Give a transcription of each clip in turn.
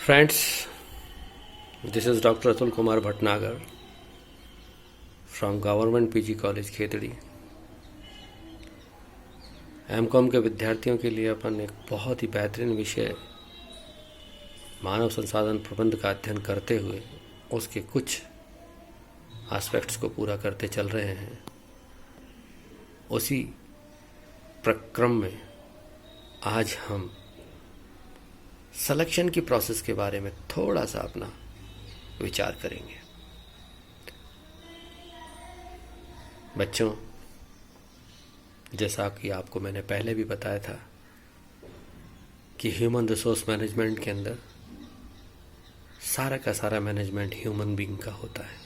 Friends, this is Dr. Atul Kumar Bhatnagar from Government PG College Khetri. MCom के विद्यार्थियों के लिए अपन एक बहुत ही बेहतरीन विषय मानव संसाधन प्रबंध का अध्ययन करते हुए उसके कुछ एस्पेक्ट्स को पूरा करते चल रहे हैं। उसी प्रक्रम में आज हम सिलेक्शन की प्रोसेस के बारे में थोड़ा सा अपना विचार करेंगे। बच्चों, जैसा कि आपको मैंने पहले भी बताया था कि ह्यूमन रिसोर्स मैनेजमेंट के अंदर सारा का सारा मैनेजमेंट ह्यूमन बीइंग का होता है।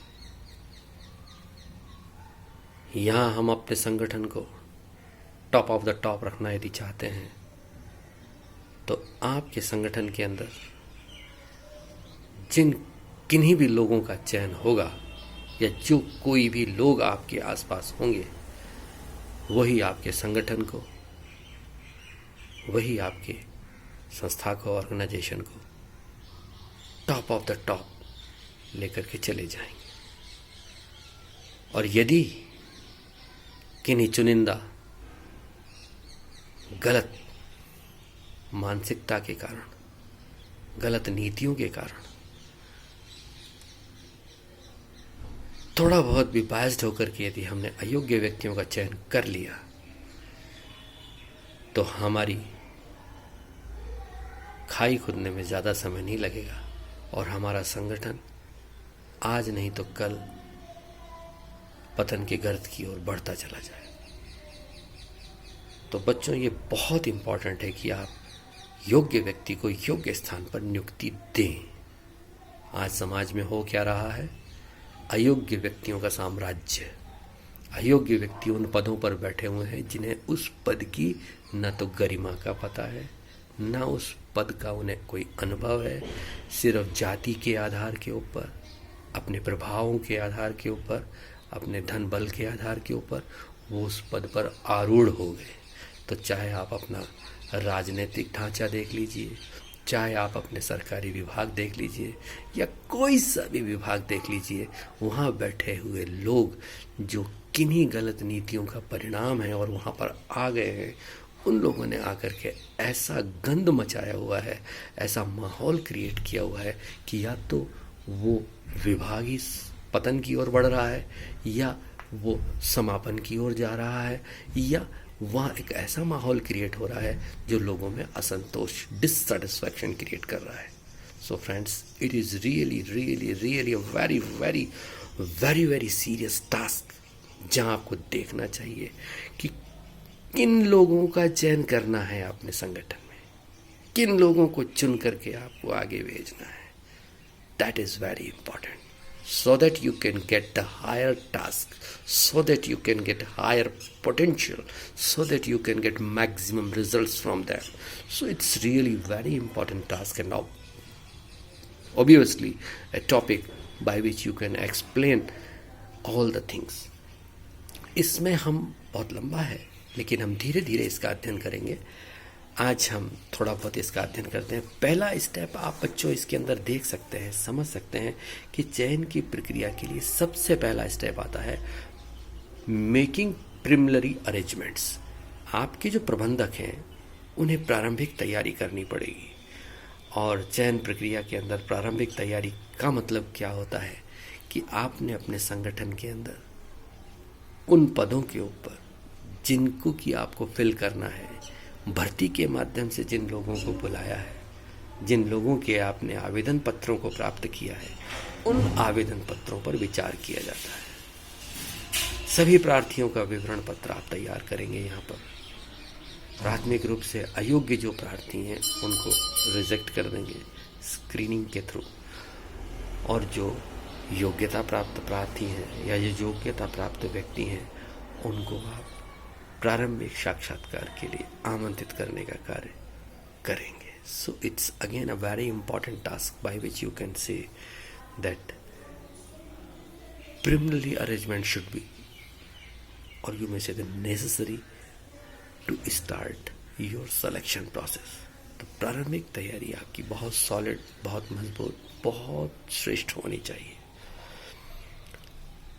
यहाँ हम अपने संगठन को टॉप ऑफ द टॉप रखना यदि चाहते हैं तो आपके संगठन के अंदर किन्हीं भी लोगों का चयन होगा या जो कोई भी लोग आपके आसपास होंगे वही आपके संगठन को, वही आपके संस्था को, ऑर्गेनाइजेशन को टॉप ऑफ द टॉप लेकर के चले जाएंगे। और यदि किन्हीं चुनिंदा गलत मानसिकता के कारण, गलत नीतियों के कारण थोड़ा बहुत भी बायस्ड होकर के यदि हमने अयोग्य व्यक्तियों का चयन कर लिया तो हमारी खाई खुदने में ज़्यादा समय नहीं लगेगा और हमारा संगठन आज नहीं तो कल पतन के गर्त की ओर बढ़ता चला जाए। तो बच्चों, ये बहुत इंपॉर्टेंट है कि आप योग्य व्यक्ति को योग्य स्थान पर नियुक्ति दें। आज समाज में हो क्या रहा है? अयोग्य व्यक्तियों का साम्राज्य। अयोग्य व्यक्ति उन पदों पर बैठे हुए हैं जिन्हें उस पद की न तो गरिमा का पता है, न उस पद का उन्हें कोई अनुभव है। सिर्फ जाति के आधार के ऊपर, अपने प्रभावों के आधार के ऊपर, अपने धन बल के आधार के ऊपर वो उस पद पर आरूढ़ हो गए। तो चाहे आप अपना राजनीतिक ढांचा देख लीजिए, चाहे आप अपने सरकारी विभाग देख लीजिए या कोई सा भी विभाग देख लीजिए, वहाँ बैठे हुए लोग जो किन्हीं गलत नीतियों का परिणाम है और वहाँ पर आ गए हैं, उन लोगों ने आकर के ऐसा गंद मचाया हुआ है, ऐसा माहौल क्रिएट किया हुआ है कि या तो वो विभाग ही पतन की ओर बढ़ रहा है या वो समापन की ओर जा रहा है या वहाँ एक ऐसा माहौल क्रिएट हो रहा है जो लोगों में असंतोष, डिससेटिस्फैक्शन क्रिएट कर रहा है। So friends, it is really a very serious task जहाँ आपको देखना चाहिए कि किन लोगों का चयन करना है अपने संगठन में, किन लोगों को चुन करके आपको आगे भेजना है। That is very important, so that you can get the higher task, so that you can get higher potential, so that you can get maximum results from them. So it's really very important task, and now obviously a topic by which you can explain all the things. इसमें हम बहुत लंबा है लेकिन हम धीरे धीरे इसका अध्ययन करेंगे। आज हम थोड़ा बहुत इसका अध्ययन करते हैं। पहला स्टेप आप बच्चों इसके अंदर देख सकते हैं, समझ सकते हैं कि चयन की प्रक्रिया के लिए सबसे पहला स्टेप आता है मेकिंग प्रिलिमिनरी अरेंजमेंट्स। आपके जो प्रबंधक हैं उन्हें प्रारंभिक तैयारी करनी पड़ेगी। और चयन प्रक्रिया के अंदर प्रारंभिक तैयारी का मतलब क्या होता है कि आपने अपने संगठन के अंदर उन पदों के ऊपर जिनको कि आपको फिल करना है, भर्ती के माध्यम से जिन लोगों को बुलाया है, जिन लोगों के आपने आवेदन पत्रों को प्राप्त किया है, उन आवेदन पत्रों पर विचार किया जाता है। सभी प्रार्थियों का विवरण पत्र आप तैयार करेंगे। यहाँ पर प्राथमिक रूप से अयोग्य जो प्रार्थी हैं उनको रिजेक्ट कर देंगे स्क्रीनिंग के थ्रू, और जो योग्यता प्राप्त प्रार्थी हैं या जो योग्यता प्राप्त व्यक्ति हैं उनको आप प्रारंभिक साक्षात्कार के लिए आमंत्रित करने का कार्य करेंगे। So it's again a very important task by which you can say that preliminary arrangement should be, or you may say, the necessary to start your selection process. तो प्रारंभिक तैयारी आपकी बहुत सॉलिड, बहुत मजबूत, बहुत श्रेष्ठ होनी चाहिए।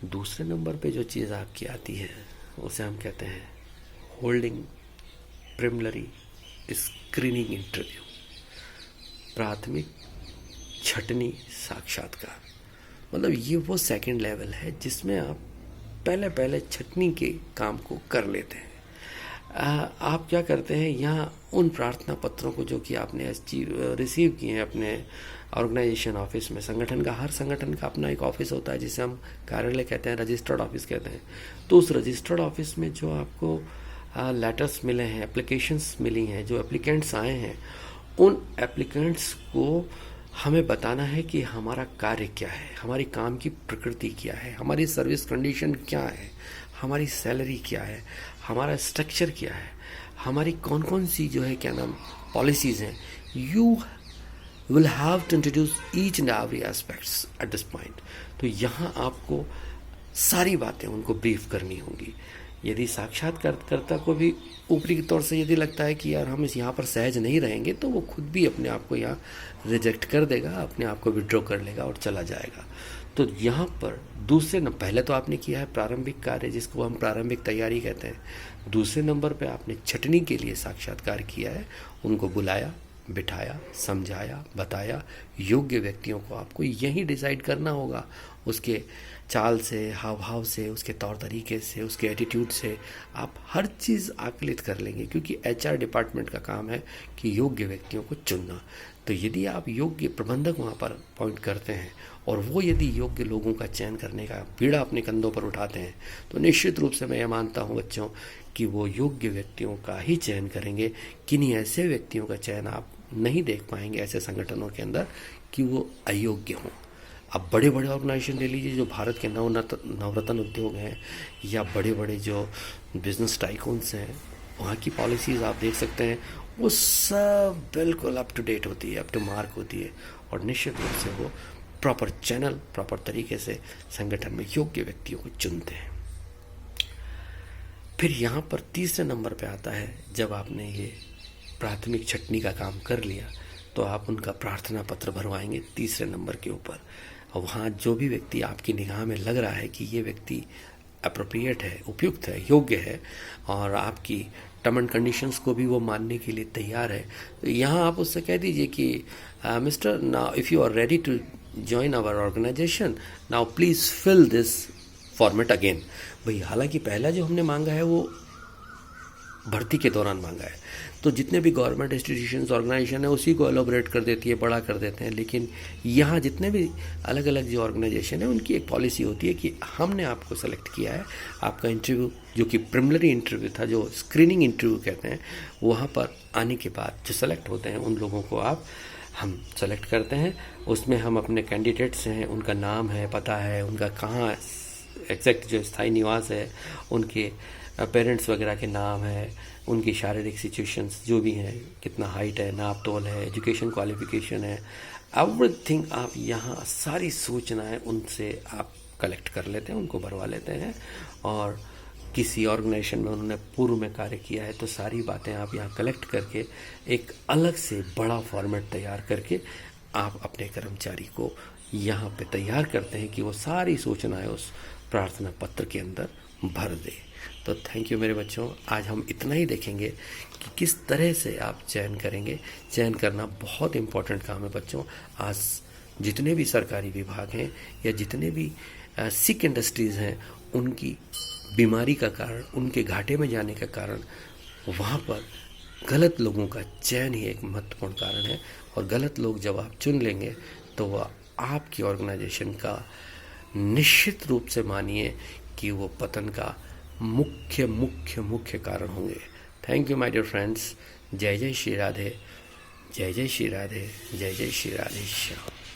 दूसरे नंबर पे जो चीज़ आपकी आती है उसे हम कहते हैं होल्डिंग प्रिलिमिनरी स्क्रीनिंग इंटरव्यू, प्राथमिक छटनी साक्षात्कार। मतलब ये वो सेकंड लेवल है जिसमें आप पहले छटनी के काम को कर लेते हैं। आप क्या करते हैं, यहाँ उन प्रार्थना पत्रों को जो कि आपने रिसीव किए हैं अपने ऑर्गेनाइजेशन ऑफिस में, संगठन का, हर संगठन का अपना एक ऑफिस होता है जिसे हम कार्यालय कहते हैं, रजिस्टर्ड ऑफिस कहते हैं। तो उस रजिस्टर्ड ऑफिस में जो आपको लेटर्स मिले हैं, एप्लीकेशंस मिली हैं, जो एप्लीकेंट्स आए हैं, उन एप्लीकेंट्स को हमें बताना है कि हमारा कार्य क्या है, हमारी काम की प्रकृति क्या है, हमारी सर्विस कंडीशन क्या है, हमारी सैलरी क्या है, हमारा स्ट्रक्चर क्या है, हमारी कौन कौन सी जो है क्या नाम पॉलिसीज़ हैं। You will have to introduce each and every aspects at this point. तो यहाँ आपको सारी बातें उनको ब्रीफ करनी होंगी। यदि साक्षात्कारकर्ता को भी ऊपरी तौर से यदि लगता है कि यार हम इस यहाँ पर सहज नहीं रहेंगे, तो वो खुद भी अपने आप को यहाँ रिजेक्ट कर देगा, अपने आप को विड्रॉ कर लेगा और चला जाएगा। तो यहाँ पर पहले तो आपने किया है प्रारंभिक कार्य, जिसको हम प्रारंभिक तैयारी कहते हैं। दूसरे नंबर पे आपने छटनी के लिए साक्षात्कार किया है, उनको बुलाया, बिठाया, समझाया, बताया। योग्य व्यक्तियों को आपको यही डिसाइड करना होगा, उसके चाल से, हाव भाव से, उसके तौर तरीके से, उसके एटीट्यूड से आप हर चीज़ आकलित कर लेंगे, क्योंकि एचआर डिपार्टमेंट का काम है कि योग्य व्यक्तियों को चुनना। तो यदि आप योग्य प्रबंधक वहाँ पर अपॉइंट करते हैं और वो यदि योग्य लोगों का चयन करने का बीड़ा अपने कंधों पर उठाते हैं, तो निश्चित रूप से मैं ये मानता हूँ बच्चों कि वो योग्य व्यक्तियों का ही चयन करेंगे। किन्हीं ऐसे व्यक्तियों का चयन आप नहीं देख पाएंगे ऐसे संगठनों के अंदर कि वो अयोग्य हों। अब बड़े बड़े ऑर्गेनाइजेशन ले लीजिए, जो भारत के नवरत्न उद्योग हैं, या बड़े बड़े जो बिजनेस टाइकून्स हैं, वहाँ की पॉलिसीज़ आप देख सकते हैं, वो सब बिल्कुल अप टू डेट होती है, अप टू मार्क होती है, और निश्चित रूप से वो प्रॉपर चैनल, प्रॉपर तरीके से संगठन में योग्य व्यक्तियों को चुनते हैं। फिर यहाँ पर तीसरे नंबर पे आता है, जब आपने ये प्राथमिक छटनी का काम कर लिया, तो आप उनका प्रार्थना पत्र भरवाएंगे तीसरे नंबर के ऊपर। और वहाँ जो भी व्यक्ति आपकी निगाह में लग रहा है कि ये व्यक्ति अप्रोप्रिएट है, उपयुक्त है, योग्य है, और आपकी टर्म एंड कंडीशंस को भी वो मानने के लिए तैयार है, तो यहाँ आप उससे कह दीजिए कि mister, now if you are ready to join our organisation, now please fill this format again. भाई, हालांकि पहला जो हमने मांगा है वो भर्ती के दौरान मांगा है, तो जितने भी गवर्नमेंट इंस्टीट्यूशंस, ऑर्गेनाइजेशन है, उसी को एलोबरेट कर देती है, बड़ा कर देते हैं। लेकिन यहाँ जितने भी अलग अलग जो ऑर्गेनाइजेशन है, उनकी एक पॉलिसी होती है कि हमने आपको सेलेक्ट किया है, आपका इंटरव्यू जो कि प्रिलिमिनरी इंटरव्यू था, जो स्क्रीनिंग इंटरव्यू कहते हैं, वहाँ पर आने के बाद जो सेलेक्ट होते हैं उन लोगों को हम सेलेक्ट करते हैं। उसमें हम अपने कैंडिडेट्स हैं, उनका नाम है, पता है, उनका कहाँ एग्जैक्ट जो स्थायी निवास है, उनके पेरेंट्स वगैरह के नाम है, उनकी शारीरिक सिचुएशंस जो भी हैं, कितना हाइट है, नाप तोल है, एजुकेशन क्वालिफिकेशन है, एवरीथिंग आप यहाँ सारी सूचनाएं उनसे आप कलेक्ट कर लेते हैं, उनको भरवा लेते हैं। और किसी ऑर्गेनाइजेशन में उन्होंने पूर्व में कार्य किया है, तो सारी बातें आप यहाँ कलेक्ट करके एक अलग से बड़ा फॉर्मेट तैयार करके आप अपने कर्मचारी को यहाँ पे तैयार करते हैं कि वो सारी सूचनाएं उस प्रार्थना पत्र के अंदर भर दे। तो थैंक यू मेरे बच्चों, आज हम इतना ही देखेंगे कि किस तरह से आप चयन करेंगे। चयन करना बहुत इम्पोर्टेंट काम है बच्चों। आज जितने भी सरकारी विभाग हैं या जितने भी सिक इंडस्ट्रीज़ हैं, उनकी बीमारी का कारण, उनके घाटे में जाने का कारण, वहाँ पर गलत लोगों का चयन ही एक महत्वपूर्ण कारण है। और गलत लोग जब आप चुन लेंगे तो वह आपकी ऑर्गेनाइजेशन का निश्चित रूप से मानिए कि वो पतन का मुख्य कारण होंगे। Thank you my dear friends. जय जय श्री राधे, जय जय श्री राधे, जय जय श्री राधे श्याम।